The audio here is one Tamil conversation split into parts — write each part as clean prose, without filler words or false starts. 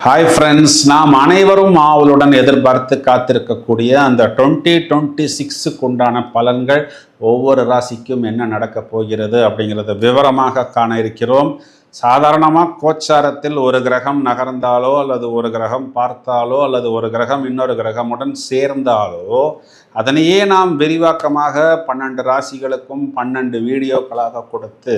ஹாய் ஃப்ரெண்ட்ஸ், நாம் அனைவரும் ஆவலுடன் எதிர்பார்த்து காத்திருக்கக்கூடிய அந்த 2026க்கு உண்டான பலன்கள் ஒவ்வொரு ராசிக்கும் என்ன நடக்கப் போகிறது அப்படிங்கிறத விவரமாக காண இருக்கிறோம். சாதாரணமாக கோச்சாரத்தில் ஒரு கிரகம் நகர்ந்தாலோ அல்லது ஒரு கிரகம் பார்த்தாலோ அல்லது ஒரு கிரகம் இன்னொரு கிரகமுடன் சேர்ந்தாலோ அதனையே நாம் விரிவாக்கமாக 12 ராசிகளுக்கும் 12 வீடியோக்களாக கொடுத்து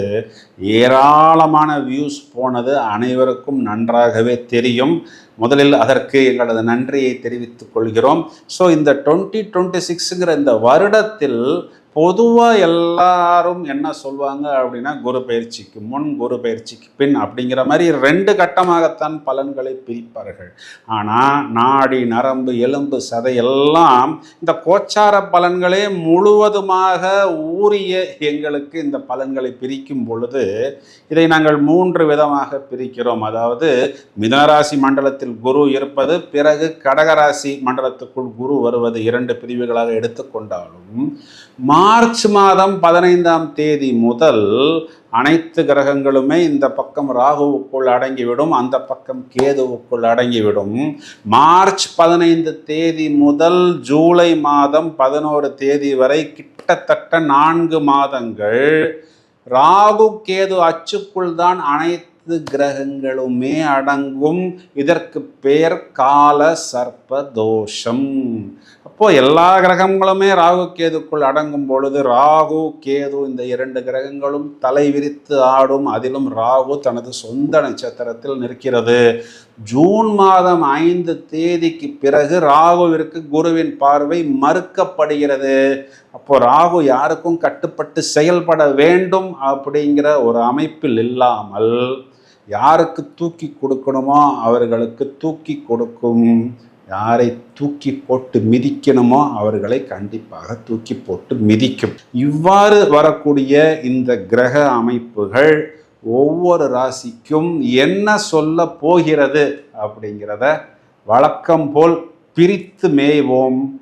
ஏராளமான வியூஸ் போனது அனைவருக்கும் நன்றாகவே தெரியும். முதலில் அதற்கு எங்களது நன்றியை தெரிவித்துக் கொள்கிறோம். ஸோ இந்த 2026ங்கிற இந்த வருடத்தில் பொதுவாக எல்லாரும் என்ன சொல்லுவாங்க அப்படின்னா, குரு பயிற்சிக்கு முன் குரு பயிற்சிக்கு பின் அப்படிங்கிற மாதிரி 2 கட்டமாகத்தான் பலன்களை பிரிப்பார்கள். ஆனால் நாடி நரம்பு எலும்பு சதை எல்லாம் இந்த கோச்சார பலன்களே முழுவதுமாக ஊறிய எங்களுக்கு இந்த பலன்களை பிரிக்கும் பொழுது இதை நாங்கள் 3 விதமாக பிரிக்கிறோம். அதாவது மிதுனராசி மண்டலத்தில் குரு இருப்பது, பிறகு கடகராசி மண்டலத்துக்குள் குரு வருவது 2 பிரிவுகளாக எடுத்துக்கொண்டாலும் மார்ச் மாதம் 15ஆம் தேதி முதல் அனைத்து கிரகங்களுமே இந்த பக்கம் ராகுவுக்குள் அடங்கிவிடும், அந்த பக்கம் கேதுவுக்குள் அடங்கிவிடும். மார்ச் 15 தேதி முதல் ஜூலை மாதம் 11 தேதி வரை கிட்டத்தட்ட 4 மாதங்கள் ராகு கேது அச்சுக்குள் தான் அனைத்து கிரகங்களுமே அடங்கும். இதற்கு பெயர் கால சர்ப்ப தோஷம். அப்போ எல்லா கிரகங்களுமே ராகு கேதுக்குள் அடங்கும் பொழுது ராகு கேது இந்த 2 கிரகங்களும் தலை விரித்து ஆடும். அதிலும் ராகு தனது சொந்த நட்சத்திரத்தில் நிற்கிறது. ஜூன் மாதம் 5 தேதிக்கு பிறகு ராகுவிற்கு குருவின் பார்வை மறுக்கப்படுகிறது. அப்போ ராகு யாருக்கும் கட்டுப்பட்டு செயல்பட வேண்டும் அப்படிங்கிற ஒரு அமைப்பில் இல்லாமல் யாருக்கு தூக்கி கொடுக்கணுமோ அவர்களுக்கு தூக்கி கொடுக்கும், யாரை தூக்கி போட்டு மிதிக்கணுமோ அவர்களை கண்டிப்பாக தூக்கி போட்டு மிதிக்கும். இவ்வாறு வரக்கூடிய இந்த கிரக அமைப்புகள் ஒவ்வொரு ராசிக்கும் என்ன சொல்ல போகிறது அப்படிங்கிறத வழக்கம் போல் பிரித்து மேய்வோம்.